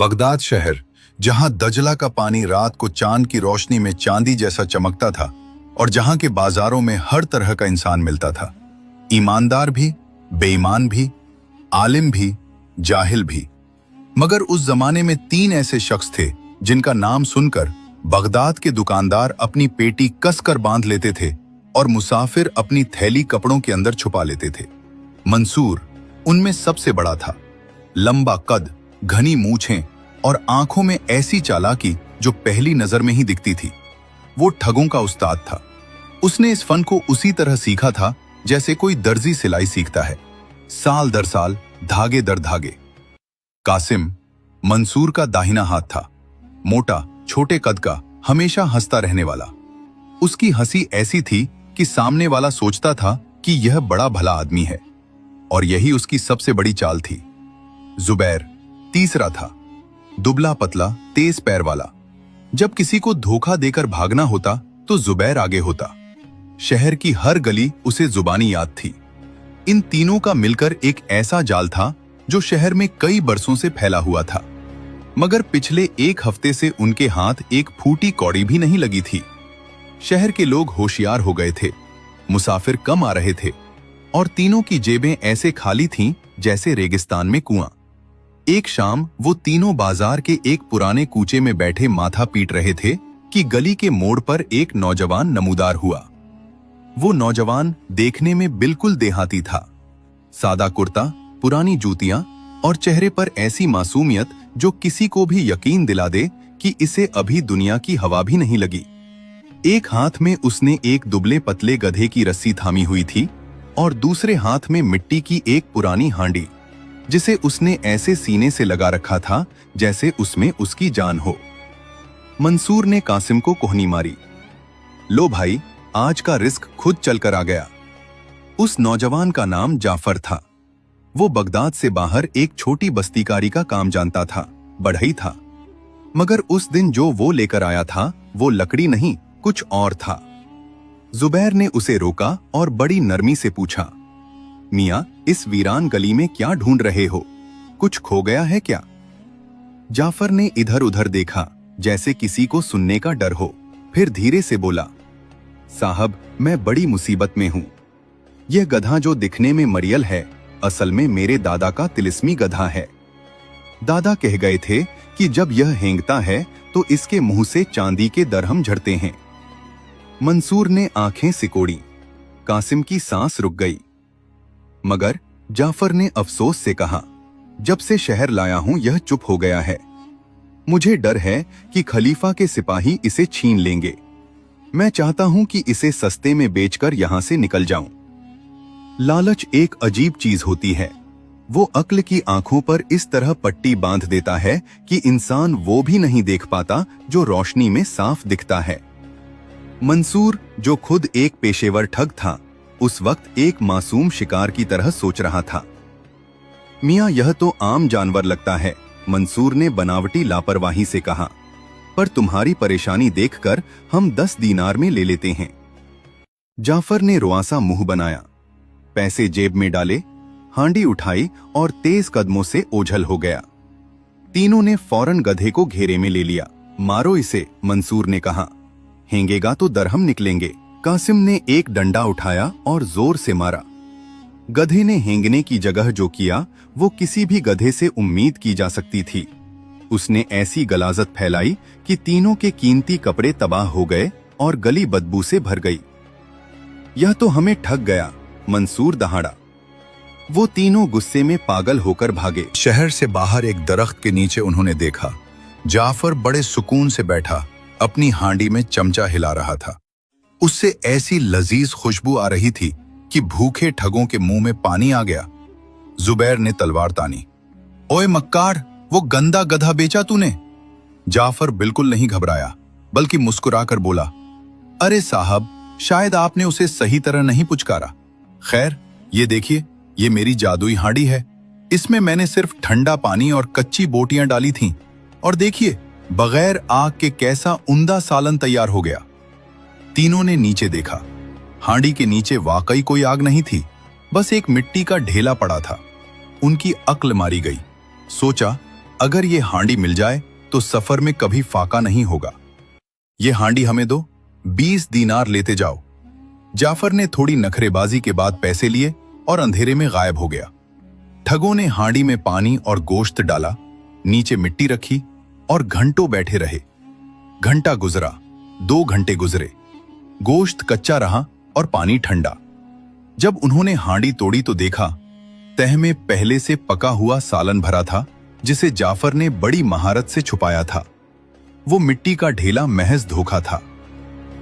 Baghdad शहर, जहां दजला का पानी रात को चांद की रोशनी में चांदी जैसा चमकता था और जहां के बाजारों में हर तरह का इंसान मिलता था, ईमानदार भी, बेईमान भी, आलिम भी, जाहिल भी। मगर उस जमाने में 3 ऐसे शख्स थे जिनका नाम सुनकर बगदाद के दुकानदार अपनी पेटी कसकर बांध लेते थे और मुसाफिर अपनी थैली कपड़ों के अंदर छुपा लेते थे। मंसूर उनमें सबसे बड़ा था। लंबा कद, घनी मूछें और आंखों में ऐसी चालाकी जो पहली नजर में ही दिखती थी। वो ठगों का उस्ताद था। उसने इस फन को उसी तरह सीखा था जैसे कोई दर्जी सिलाई सीखता है, साल दर साल, धागे दर धागे। कासिम मंसूर का दाहिना हाथ था, मोटा, छोटे कद का, हमेशा हंसता रहने वाला। उसकी हंसी ऐसी थी कि सामने वाला सोचता था कि यह बड़ा भला आदमी है, और यही उसकी सबसे बड़ी चाल थी। जुबैर तीसरा था, दुबला पतला, तेज पैर वाला। जब किसी को धोखा देकर भागना होता तो जुबैर आगे होता। शहर की हर गली उसे जुबानी याद थी। इन तीनों का मिलकर एक ऐसा जाल था जो शहर में कई बरसों से फैला हुआ था, मगर पिछले 1 हफ्ते से उनके हाथ एक फूटी कौड़ी भी नहीं लगी थी। शहर के लोग होशियार हो गए थे, मुसाफिर कम आ रहे थे और तीनों की जेबें ऐसे खाली थीं जैसे रेगिस्तान में कुआं। एक शाम वो तीनों बाजार के एक पुराने कूचे में बैठे माथा पीट रहे थे कि गली के मोड़ पर एक नौजवान नमूदार हुआ। वो नौजवान देखने में बिल्कुल देहाती था। सादा कुर्ता, पुरानी जूतियां और चेहरे पर ऐसी मासूमियत जो किसी को भी यकीन दिला दे कि इसे अभी दुनिया की हवा भी नहीं लगी। एक हाथ में उसने एक दुबले पतले गधे की रस्सी थामी हुई थी और दूसरे हाथ में मिट्टी की एक पुरानी हांडी, जिसे उसने ऐसे सीने से लगा रखा था जैसे उसमें उसकी जान हो। मंसूर ने कासिम को कोहनी मारी, लो भाई, आज का रिस्क खुद चलकर आ गया। उस नौजवान का नाम जाफर था। वो बगदाद से बाहर एक छोटी बस्तीकारी का काम जानता था, बढ़ई था। मगर उस दिन जो वो लेकर आया था वो लकड़ी नहीं, कुछ और था। जुबैर ने उसे रोका और बड़ी नरमी से पूछा, मियां, इस वीरान गली में क्या ढूंढ रहे हो? कुछ खो गया है क्या? जाफर ने इधर उधर देखा जैसे किसी को सुनने का डर हो, फिर धीरे से बोला, साहब, मैं बड़ी मुसीबत में हूं। यह गधा जो दिखने में मरियल है, असल में मेरे दादा का तिलिस्मी गधा है। दादा कह गए थे कि जब यह हेंगता है तो इसके मुंह से चांदी के दरहम झड़ते हैं। मंसूर ने आंखें सिकोड़ी। कासिम की सांस रुक गई। मगर जाफर ने अफसोस से कहा, जब से शहर लाया हूं यह चुप हो गया है। मुझे डर है कि खलीफा के सिपाही इसे छीन लेंगे। मैं चाहता हूं कि इसे सस्ते में बेचकर यहां से निकल जाऊं। लालच एक अजीब चीज होती है। वो अक्ल की आंखों पर इस तरह पट्टी बांध देता है कि इंसान वो भी नहीं देख पाता जो रोशनी में साफ दिखता है। मंसूर, जो खुद एक पेशेवर ठग था, उस वक्त एक मासूम शिकार की तरह सोच रहा था। मियां, यह तो आम जानवर लगता है, मंसूर ने बनावटी लापरवाही से कहा, पर तुम्हारी परेशानी देखकर हम 10 दीनार में ले लेते हैं। जाफर ने रुआसा मुंह बनाया, पैसे जेब में डाले, हांडी उठाई और तेज कदमों से ओझल हो गया। तीनों ने फौरन गधे को घेरे में ले लिया। मारो इसे, मंसूर ने कहा, हेंगेगा तो दरहम निकलेंगे। कासिम ने एक डंडा उठाया और जोर से मारा। गधे ने हेंगने की जगह जो किया वो किसी भी गधे से उम्मीद की जा सकती थी। उसने ऐसी गलाजत फैलाई कि तीनों के कीमती कपड़े तबाह हो गए और गली बदबू से भर गई। यह तो हमें ठग गया, मंसूर दहाड़ा। वो तीनों गुस्से में पागल होकर भागे। शहर से बाहर एक दरख्त के नीचे उन्होंने देखा, जाफर बड़े सुकून से बैठा अपनी हांडी में चमचा हिला रहा था। उससे ऐसी लजीज खुशबू आ रही थी कि भूखे ठगों के मुंह में पानी आ गया। जुबैर ने तलवार तानी, ओए मक्कार, वो गंदा गधा बेचा तूने? जाफर बिल्कुल नहीं घबराया, बल्कि मुस्कुराकर बोला, अरे साहब, शायद आपने उसे सही तरह नहीं पुचकारा। खैर, ये देखिए, ये मेरी जादुई हांडी है। इसमें मैंने सिर्फ ठंडा पानी और कच्ची बोटियां डाली थीं, और देखिए, बगैर आग के कैसा उम्दा सालन तैयार हो गया। तीनों ने नीचे देखा। हांडी के नीचे वाकई कोई आग नहीं थी, बस एक मिट्टी का ढेला पड़ा था। उनकी अक्ल मारी गई। सोचा, अगर ये हांडी मिल जाए तो सफर में कभी फाका नहीं होगा। ये हांडी हमें दो, 20 दीनार लेते जाओ। जाफर ने थोड़ी नखरेबाजी के बाद पैसे लिए और अंधेरे में गायब हो गया। ठगों ने हांडी में पानी और गोश्त डाला, नीचे मिट्टी रखी और घंटों बैठे रहे। घंटा गुजरा, 2 घंटे गुजरे, गोश्त कच्चा रहा और पानी ठंडा। जब उन्होंने हांडी तोड़ी तो देखा तह में पहले से पका हुआ सालन भरा था, जिसे जाफर ने बड़ी महारत से छुपाया था। वो मिट्टी का ढेला महज धोखा था।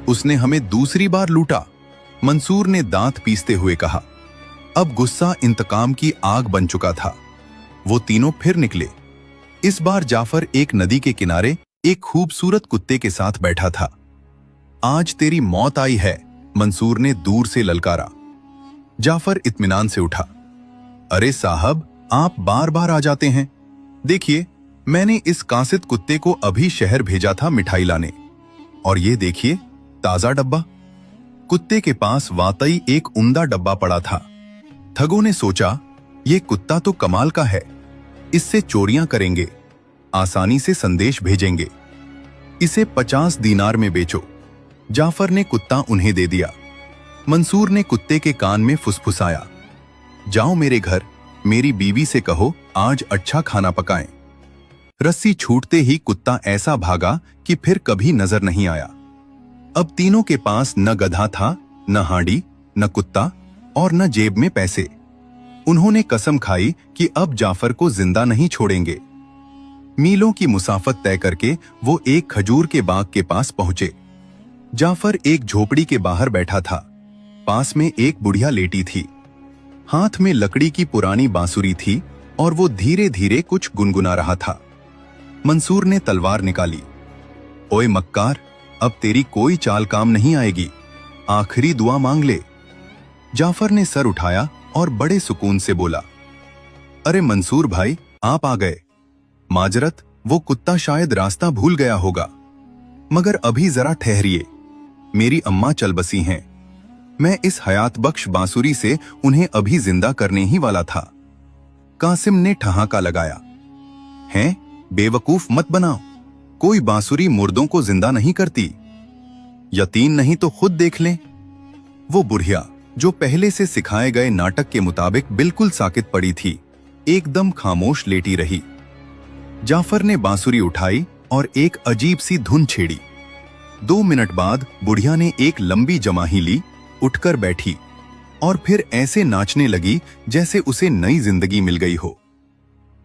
उसने हमें दूसरी बार लूटा, मंसूर ने दांत पीसते हुए कहा। अब गुस्सा इंतकाम की आग बन चुका था। वो तीनों फिर निकले। इस बार जाफर एक नदी के किनारे एक खूबसूरत कुत्ते के साथ बैठा था। आज तेरी मौत आई है, मंसूर ने दूर से ललकारा। जाफर इत्मीनान से उठा। अरे साहब, आप बार बार आ जाते हैं। देखिए, मैंने इस कासिद कुत्ते को अभी शहर भेजा था मिठाई लाने, और ये देखिए ताजा डब्बा। कुत्ते के पास वाकई एक उम्दा डब्बा पड़ा था। ठगों ने सोचा, ये कुत्ता तो कमाल का है, इससे चोरियां करेंगे, आसानी से संदेश भेजेंगे। इसे 50 दीनार में बेचो। जाफर ने कुत्ता उन्हें दे दिया। मंसूर ने कुत्ते के कान में फुसफुसाया, जाओ मेरे घर, मेरी बीवी से कहो आज अच्छा खाना पकाएं। रस्सी छूटते ही कुत्ता ऐसा भागा कि फिर कभी नजर नहीं आया। अब तीनों के पास न गधा था, न हांडी, न कुत्ता और न जेब में पैसे। उन्होंने कसम खाई कि अब जाफर को जिंदा नहीं छोड़ेंगे। मीलों की मुसाफत तय करके वो एक खजूर के बाग के पास पहुंचे। जाफर एक झोपड़ी के बाहर बैठा था। पास में एक बुढ़िया लेटी थी। हाथ में लकड़ी की पुरानी बांसुरी थी और वो धीरे धीरे कुछ गुनगुना रहा था। मंसूर ने तलवार निकाली। ओए मक्कार, अब तेरी कोई चाल काम नहीं आएगी, आखिरी दुआ मांग ले। जाफर ने सर उठाया और बड़े सुकून से बोला, अरे मंसूर भाई, आप आ गए। माजरत, वो कुत्ता शायद रास्ता भूल गया होगा, मगर अभी जरा ठहरिए, मेरी अम्मा चल बसी हैं। मैं इस हयात बख्श बांसुरी से उन्हें अभी जिंदा करने ही वाला था। कासिम ने ठहाका लगाया, हैं, बेवकूफ मत बनाओ, कोई बांसुरी मुर्दों को जिंदा नहीं करती। यकीन नहीं तो खुद देख लें। वो बुढ़िया, जो पहले से सिखाए गए नाटक के मुताबिक बिल्कुल साकित पड़ी थी, एकदम खामोश लेटी रही। जाफर ने बांसुरी उठाई और एक अजीब सी धुन छेड़ी। 2 मिनट बाद बुढ़िया ने एक लंबी जमाही ली, उठकर बैठी और फिर ऐसे नाचने लगी जैसे उसे नई जिंदगी मिल गई हो।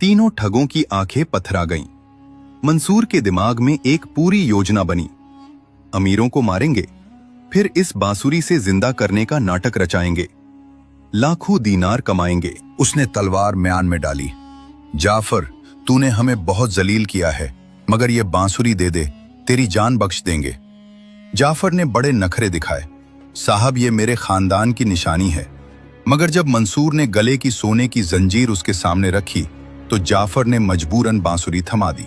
तीनों ठगों की आंखें पथरा गईं। मंसूर के दिमाग में एक पूरी योजना बनी। अमीरों को मारेंगे, फिर इस बांसुरी से जिंदा करने का नाटक रचाएंगे, लाखों दीनार कमाएंगे। उसने तलवार म्यान में डाली। जाफर, तूने हमें बहुत जलील किया है, मगर ये बांसुरी दे दे, तेरी जान बख्श देंगे। जाफर ने बड़े नखरे दिखाए। साहब, ये मेरे खानदान की निशानी है। मगर जब मंसूर ने गले की सोने की जंजीर उसके सामने रखी तो जाफर ने मजबूरन बांसुरी थमा दी।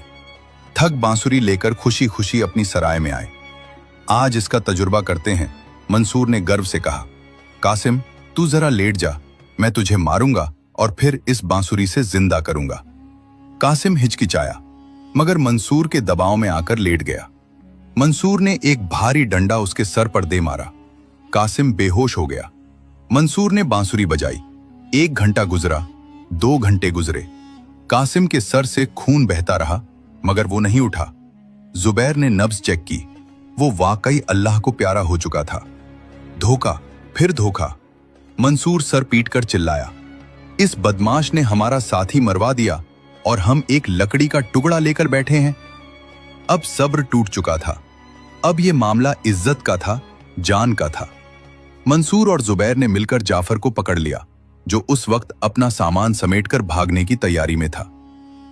ठग बांसुरी लेकर खुशी खुशी अपनी सराय में आए। आज इसका तजुर्बा करते हैं, मंसूर ने गर्व से कहा। कासिम, तू जरा लेट जा, मैं तुझे मारूंगा और फिर इस बांसुरी से जिंदा करूंगा। कासिम हिचकिचाया, मगर मंसूर के दबाव में आकर लेट गया। मंसूर ने एक भारी डंडा उसके सर पर दे मारा। कासिम बेहोश हो गया। मंसूर ने बांसुरी बजाई। 1 घंटा गुजरा, 2 घंटे गुजरे। कासिम के सर से खून बहता रहा, मगर वो नहीं उठा। जुबैर ने नब्ज चेक की। वो वाकई अल्लाह को प्यारा हो चुका था। धोखा, फिर धोखा। मंसूर सर पीट कर चिल्लाया, इस बदमाश ने हमारा साथी मरवा दिया और हम एक लकड़ी का टुकड़ा लेकर बैठे हैं। अब सब्र टूट चुका था। अब ये मामला इज्जत का था, जान का था। मंसूर और जुबैर ने मिलकर जाफर को पकड़ लिया, जो उस वक्त अपना सामान समेटकर भागने की तैयारी में था।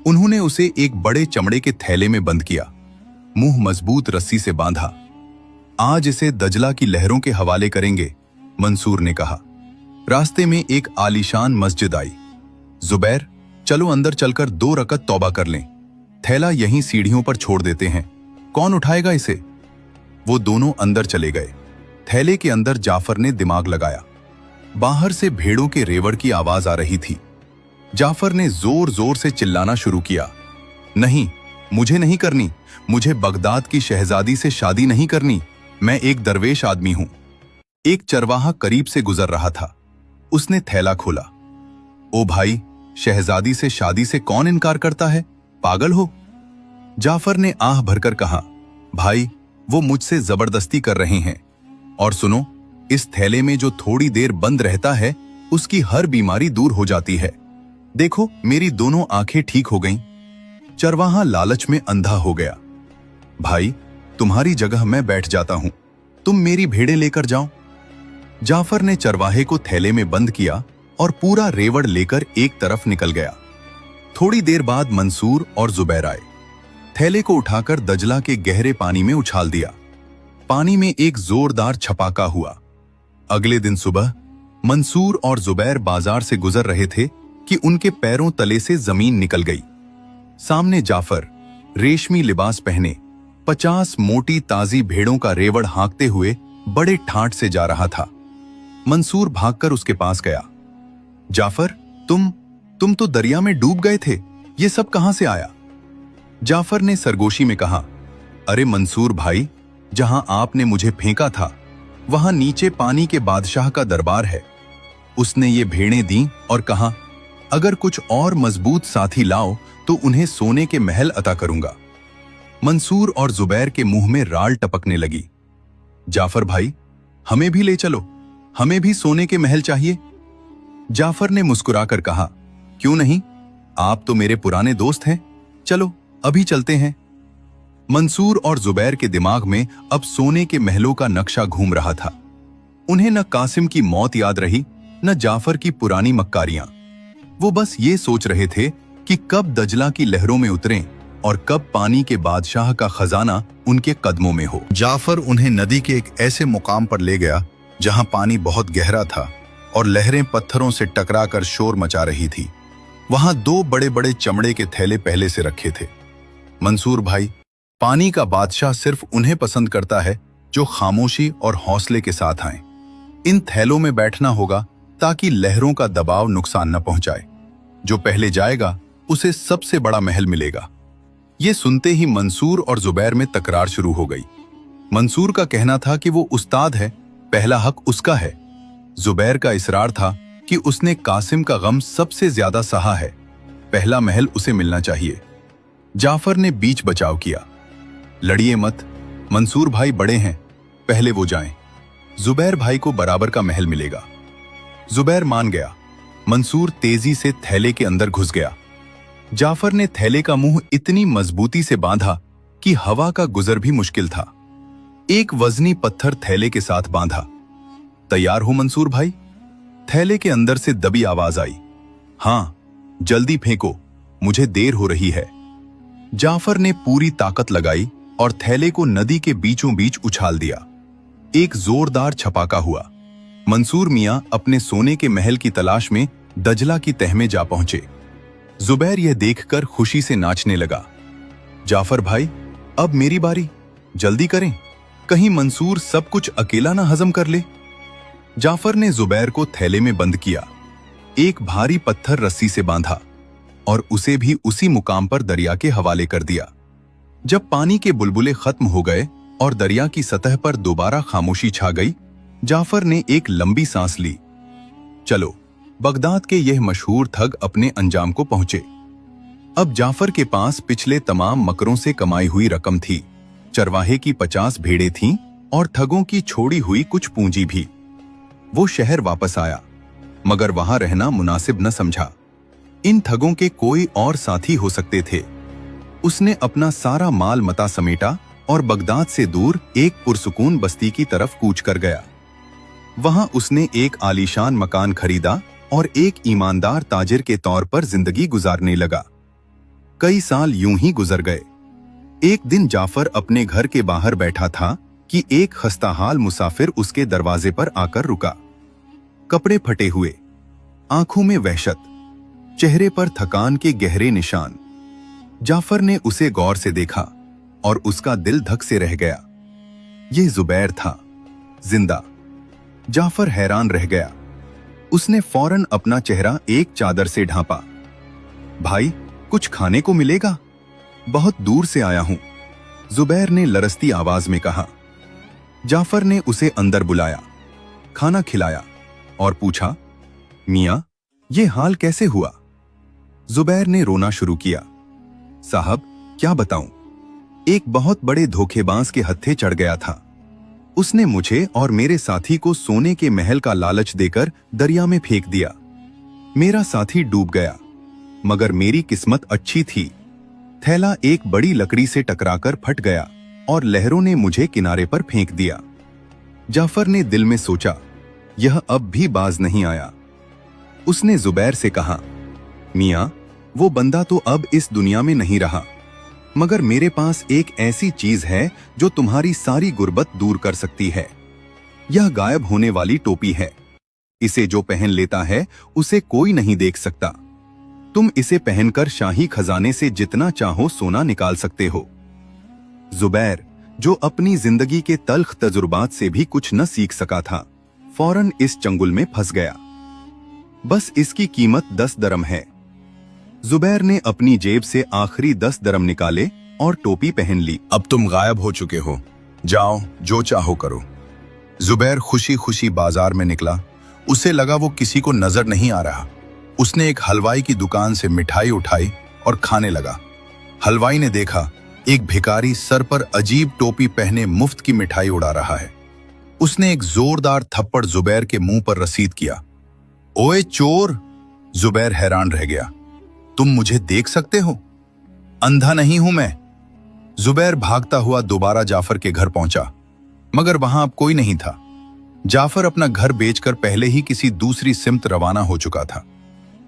उन्होंने उसे एक बड़े चमड़े के थैले में बंद किया, मुंह मजबूत रस्सी से बांधा। आज इसे दजला की लहरों के हवाले करेंगे, मंसूर ने कहा। रास्ते में एक आलीशान मस्जिद आई। जुबैर, चलो अंदर चलकर 2 रकत तौबा कर लें, थैला यहीं सीढ़ियों पर छोड़ देते हैं, कौन उठाएगा इसे। वो दोनों अंदर चले गए। थैले के अंदर जाफर ने दिमाग लगाया। बाहर से भेड़ों के रेवड़ की आवाज आ रही थी। जाफर ने जोर जोर से चिल्लाना शुरू किया, नहीं, मुझे नहीं करनी। मुझे बगदाद की शहजादी से शादी नहीं करनी। मैं एक दरवेश आदमी हूं। एक चरवाहा करीब से गुजर रहा था। उसने थैला खोला। ओ भाई, शहजादी से शादी से कौन इनकार करता है? पागल हो? जाफर ने आह भरकर कहा, भाई, वो मुझसे जबरदस्ती कर रहे हैं। और सुनो, इस थैले में जो थोड़ी देर बंद रहता है उसकी हर बीमारी दूर हो जाती है। देखो, मेरी दोनों आंखें ठीक हो गईं। चरवाहा लालच में अंधा हो गया। भाई, तुम्हारी जगह मैं बैठ जाता हूं, तुम मेरी भेड़ें लेकर जाओ। जाफर ने चरवाहे को थैले में बंद किया और पूरा रेवड़ लेकर एक तरफ निकल गया। थोड़ी देर बाद मंसूर और जुबैर आए। थैले को उठाकर दजला के गहरे पानी में उछाल दिया। पानी में एक जोरदार छपाका हुआ। अगले दिन सुबह मंसूर और जुबैर बाजार से गुजर रहे थे कि उनके पैरों तले से जमीन निकल गई। सामने जाफर रेशमी लिबास पहने 50 मोटी ताजी भेड़ों का रेवड़ हाँकते हुए बड़े ठाठ से जा रहा था। मंसूर भागकर उसके पास गया। जाफर, तुम तो दरिया में डूब गए थे, ये सब कहां से आया? जाफर ने सरगोशी में कहा, अरे मंसूर भाई, जहां आपने मुझे फेंका था वहां नीचे पानी के बादशाह का दरबार है। उसने ये भेड़ें दी और कहा, अगर कुछ और मजबूत साथी लाओ तो उन्हें सोने के महल अता करूंगा। मंसूर और जुबैर के मुंह में राल टपकने लगी। जाफर भाई, हमें भी ले चलो, हमें भी सोने के महल चाहिए। जाफर ने मुस्कुराकर कहा, क्यों नहीं, आप तो मेरे पुराने दोस्त हैं, चलो अभी चलते हैं। मंसूर और जुबैर के दिमाग में अब सोने के महलों का नक्शा घूम रहा था। उन्हें न कासिम की मौत याद रही, न जाफर की पुरानी मक्कारियां। वो बस ये सोच रहे थे कि कब दजला की लहरों में उतरें और कब पानी के बादशाह का खजाना उनके कदमों में हो। जाफर उन्हें नदी के एक ऐसे मुकाम पर ले गया जहां पानी बहुत गहरा था और लहरें पत्थरों से टकराकर शोर मचा रही थी। वहां 2 बड़े बड़े चमड़े के थैले पहले से रखे थे। मंसूर भाई, पानी का बादशाह सिर्फ उन्हें पसंद करता है जो खामोशी और हौसले के साथ आए। इन थैलों में बैठना होगा ताकि लहरों का दबाव नुकसान न पहुंचाए। जो पहले जाएगा उसे सबसे बड़ा महल मिलेगा। ये सुनते ही मंसूर और जुबैर में तकरार शुरू हो गई। मंसूर का कहना था कि वो उस्ताद है, पहला हक उसका है। जुबैर का इसरार था कि उसने कासिम का गम सबसे ज्यादा सहा है, पहला महल उसे मिलना चाहिए। जाफर ने बीच बचाव किया, लड़िए मत, मंसूर भाई बड़े हैं, पहले वो जाएं। जुबैर भाई को बराबर का महल मिलेगा। जुबैर मान गया। मंसूर तेजी से थैले के अंदर घुस गया। जाफर ने थैले का मुंह इतनी मजबूती से बांधा कि हवा का गुजर भी मुश्किल था। एक वजनी पत्थर थैले के साथ बांधा। तैयार हो मंसूर भाई? थैले के अंदर से दबी आवाज आई। हां, जल्दी फेंको, मुझे देर हो रही है। जाफर ने पूरी ताकत लगाई और थैले को नदी के बीचों बीच उछाल दिया। एक जोरदार छपाका हुआ। मंसूर मियां अपने सोने के महल की तलाश में दजला की तह में जा पहुंचे। जुबैर यह देखकर खुशी से नाचने लगा। जाफर भाई, अब मेरी बारी, जल्दी करें, कहीं मंसूर सब कुछ अकेला ना हजम कर ले। जाफर ने जुबैर को थैले में बंद किया, एक भारी पत्थर रस्सी से बांधा और उसे भी उसी मुकाम पर दरिया के हवाले कर दिया। जब पानी के बुलबुले खत्म हो गए और दरिया की सतह पर दोबारा खामोशी छा गई, जाफर ने एक लंबी सांस ली। चलो, बगदाद के यह मशहूर ठग अपने अंजाम को पहुंचे। अब जाफर के पास पिछले तमाम मकरों से कमाई हुई रकम थी। चरवाहे की 50 भेड़ें थीं और ठगों की छोड़ी हुई कुछ पूंजी भी। वो शहर वापस आया, मगर वहां रहना मुनासिब न समझा। इन ठगों के कोई और साथी हो सकते थे। उसने अपना सारा माल मता समेटा और बगदाद से दूर एक पुरसुकून बस्ती की तरफ कूच कर गया। वहां उसने एक आलीशान मकान खरीदा और एक ईमानदार ताजिर के तौर पर जिंदगी गुजारने लगा। कई साल यूं ही गुजर गए। एक दिन जाफर अपने घर के बाहर बैठा था कि एक खस्ताहाल मुसाफिर उसके दरवाजे पर आकर रुका। कपड़े फटे हुए, आंखों में वहशत, चेहरे पर थकान के गहरे निशान। जाफर ने उसे गौर से देखा और उसका दिल धक से रह गया। यह जुबैर था, जिंदा। जाफर हैरान रह गया। उसने फौरन अपना चेहरा एक चादर से ढांपा। भाई, कुछ खाने को मिलेगा? बहुत दूर से आया हूं, जुबैर ने लरसती आवाज में कहा। जाफर ने उसे अंदर बुलाया, खाना खिलाया और पूछा, मियां, ये हाल कैसे हुआ? जुबैर ने रोना शुरू किया। साहब, क्या बताऊं, एक बहुत बड़े धोखेबाज के हत्थे चढ़ गया था। उसने मुझे और मेरे साथी को सोने के महल का लालच देकर दरिया में फेंक दिया। मेरा साथी डूब गया, मगर मेरी किस्मत अच्छी थी। थैला एक बड़ी लकड़ी से टकराकर फट गया और लहरों ने मुझे किनारे पर फेंक दिया। जाफर ने दिल में सोचा, यह अब भी बाज नहीं आया। उसने जुबैर से कहा, मियां, वो बंदा तो अब इस दुनिया में नहीं रहा, मगर मेरे पास एक ऐसी चीज है जो तुम्हारी सारी गुर्बत दूर कर सकती है। यह गायब होने वाली टोपी है। इसे जो पहन लेता है उसे कोई नहीं देख सकता। तुम इसे पहनकर शाही खजाने से जितना चाहो सोना निकाल सकते हो। जुबैर, जो अपनी जिंदगी के तल्ख तजुर्बात से भी कुछ न सीख सका था, फौरन इस चंगुल में फंस गया। बस इसकी कीमत 10 दरम है। जुबैर ने अपनी जेब से आखिरी 10 दरम निकाले और टोपी पहन ली। अब तुम गायब हो चुके हो, जाओ जो चाहो करो। जुबैर खुशी खुशी बाजार में निकला। उसे लगा वो किसी को नजर नहीं आ रहा। उसने एक हलवाई की दुकान से मिठाई उठाई और खाने लगा। हलवाई ने देखा एक भिखारी सर पर अजीब टोपी पहने मुफ्त की मिठाई उड़ा रहा है। उसने एक जोरदार थप्पड़ जुबैर के मुंह पर रसीद किया। ओए चोर! जुबैर हैरान रह गया। तुम मुझे देख सकते हो? अंधा नहीं हूं मैं। जुबैर भागता हुआ दोबारा जाफर के घर पहुंचा, मगर वहां अब कोई नहीं था। जाफर अपना घर बेचकर पहले ही किसी दूसरी सिमत रवाना हो चुका था।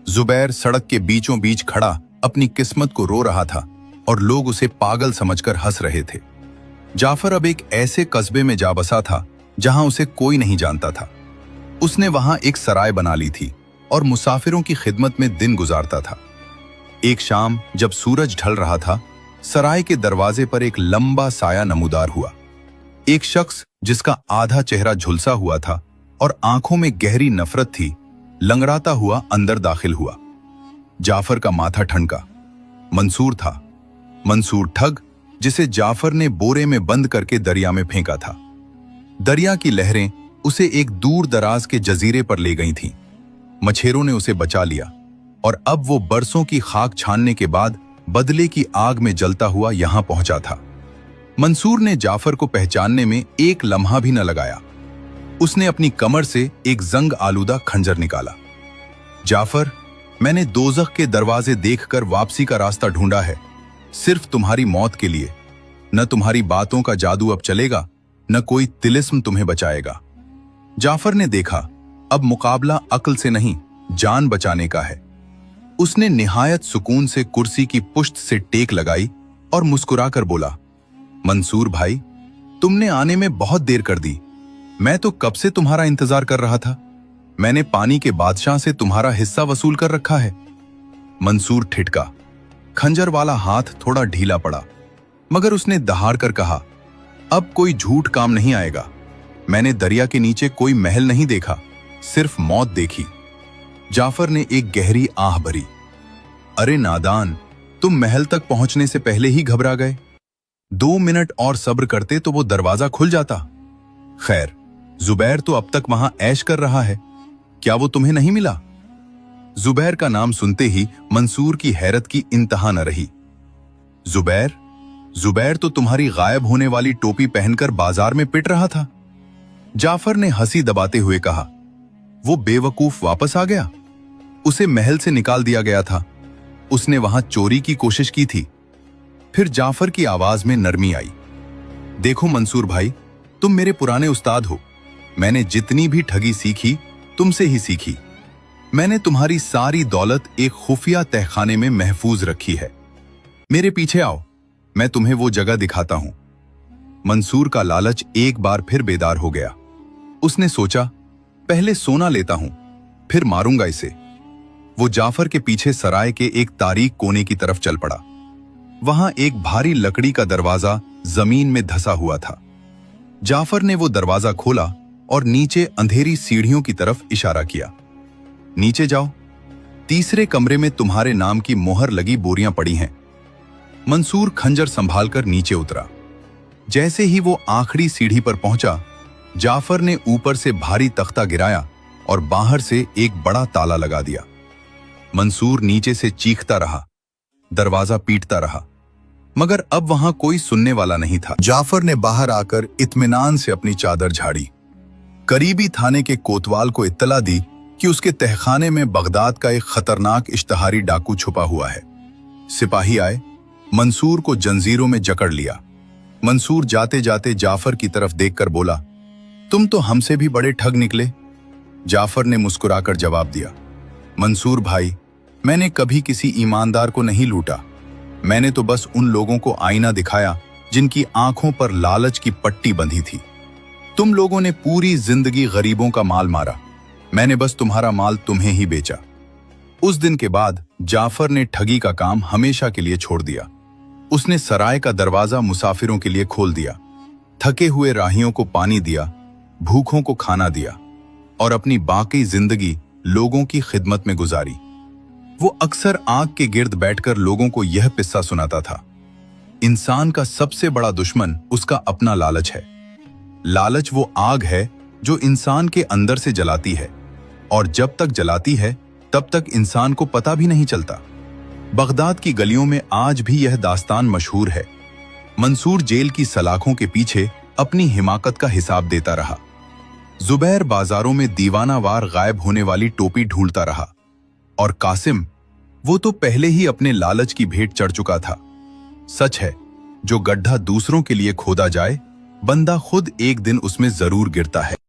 जुबैर सड़क के बीचों बीच खड़ा अपनी किस्मत को रो रहा था और लोग उसे पागल समझकर हंस रहे थे। जाफर अब एक ऐसे कस्बे में जा बसा था जहां उसे कोई नहीं जानता था। उसने वहां एक सराय बना ली थी और मुसाफिरों की खिदमत में दिन गुजारता था। एक शाम जब सूरज ढल रहा था, सराय के दरवाजे पर एक लंबा साया नमूदार हुआ। एक शख्स जिसका आधा चेहरा झुलसा हुआ था और आंखों में गहरी नफरत थी, लंगड़ाता हुआ अंदर दाखिल हुआ। जाफर का माथा ठनका। मंसूर था। मंसूर ठग, जिसे जाफर ने बोरे में बंद करके दरिया में फेंका था। दरिया की लहरें उसे एक दूर दराज के जजीरे पर ले गई थीं। मछेरों ने उसे बचा लिया और अब वो बरसों की खाक छानने के बाद बदले की आग में जलता हुआ यहां पहुंचा था। मंसूर ने जाफर को पहचानने में एक लम्हा भी न लगाया। उसने अपनी कमर से एक जंग आलूदा खंजर निकाला। जाफर, मैंने दोज़ख के दरवाजे देखकर वापसी का रास्ता ढूंढा है, सिर्फ तुम्हारी मौत के लिए। न तुम्हारी बातों का जादू अब चलेगा, न कोई तिलिस्म तुम्हें बचाएगा। जाफर ने देखा अब मुकाबला अक्ल से नहीं, जान बचाने का है। उसने निहायत सुकून से कुर्सी की पुश्त से टेक लगाई और मुस्कुराकर बोला, मंसूर भाई, तुमने आने में बहुत देर कर दी। मैं तो कब से तुम्हारा इंतजार कर रहा था। मैंने पानी के बादशाह से तुम्हारा हिस्सा वसूल कर रखा है। मंसूर ठिठका। खंजर वाला हाथ थोड़ा ढीला पड़ा, मगर उसने दहाड़ कर कहा, अब कोई झूठ काम नहीं आएगा। मैंने दरिया के नीचे कोई महल नहीं देखा, सिर्फ मौत देखी। जाफर ने एक गहरी आह भरी। अरे नादान, तुम महल तक पहुंचने से पहले ही घबरा गए। 2 मिनट और सब्र करते तो वो दरवाजा खुल जाता। खैर, जुबैर तो अब तक वहां ऐश कर रहा है, क्या वो तुम्हें नहीं मिला? जुबैर का नाम सुनते ही मंसूर की हैरत की इंतहा न रही। जुबैर? जुबैर तो तुम्हारी गायब होने वाली टोपी पहनकर बाजार में पिट रहा था। जाफर ने हंसी दबाते हुए कहा, वो बेवकूफ वापस आ गया। उसे महल से निकाल दिया गया था। उसने वहां चोरी की कोशिश की थी। फिर जाफर की आवाज में नरमी आई। देखो मंसूर भाई, तुम मेरे पुराने उस्ताद हो। मैंने जितनी भी ठगी सीखी तुमसे ही सीखी। मैंने तुम्हारी सारी दौलत एक खुफिया तहखाने में महफूज रखी है। मेरे पीछे आओ, मैं तुम्हें वो जगह दिखाता हूं। मंसूर का लालच एक बार फिर बेदार हो गया। उसने सोचा, पहले सोना लेता हूं, फिर मारूंगा इसे। वो जाफर के पीछे सराय के एक तारीक कोने की तरफ चल पड़ा। वहां एक भारी लकड़ी का दरवाजा जमीन में धंसा हुआ था। जाफर ने वो दरवाजा खोला और नीचे अंधेरी सीढ़ियों की तरफ इशारा किया। नीचे जाओ, तीसरे कमरे में तुम्हारे नाम की मोहर लगी बोरियां पड़ी हैं। मंसूर खंजर संभालकर नीचे उतरा। जैसे ही वो आखिरी सीढ़ी पर पहुंचा, जाफर ने ऊपर से भारी तख्ता गिराया और बाहर से एक बड़ा ताला लगा दिया। मंसूर नीचे से चीखता रहा, दरवाजा पीटता रहा, मगर अब वहां कोई सुनने वाला नहीं था। जाफर ने बाहर आकर इत्मीनान से अपनी चादर झाड़ी। करीबी थाने के कोतवाल को इत्तला दी कि उसके तहखाने में बगदाद का एक खतरनाक इश्तहारी डाकू छुपा हुआ है। सिपाही आए, मंसूर को जंजीरों में जकड़ लिया। मंसूर जाते जाते जाफर की तरफ देखकर बोला, तुम तो हमसे भी बड़े ठग निकले। जाफर ने मुस्कुराकर जवाब दिया, मंसूर भाई, मैंने कभी किसी ईमानदार को नहीं लूटा। मैंने तो बस उन लोगों को आईना दिखाया जिनकी आंखों पर लालच की पट्टी बंधी थी। तुम लोगों ने पूरी जिंदगी गरीबों का माल मारा, मैंने बस तुम्हारा माल तुम्हें ही बेचा। उस दिन के बाद जाफर ने ठगी का काम हमेशा के लिए छोड़ दिया। उसने सराय का दरवाजा मुसाफिरों के लिए खोल दिया, थके हुए राहियों को पानी दिया, भूखों को खाना दिया और अपनी बाकी जिंदगी लोगों की खिदमत में गुजारी। वो अक्सर आग के गिर्द बैठकर लोगों को यह किस्सा सुनाता था, इंसान का सबसे बड़ा दुश्मन उसका अपना लालच है। लालच वो आग है जो इंसान के अंदर से जलाती है और जब तक जलाती है तब तक इंसान को पता भी नहीं चलता। बगदाद की गलियों में आज भी यह दास्तान मशहूर है। मंसूर जेल की सलाखों के पीछे अपनी हिमाकत का हिसाब देता रहा। जुबैर बाजारों में दीवानावार गायब होने वाली टोपी ढूंढता रहा और कासिम, वो तो पहले ही अपने लालच की भेंट चढ़ चुका था। सच है, जो गड्ढा दूसरों के लिए खोदा जाए, बंदा खुद एक दिन उसमें जरूर गिरता है।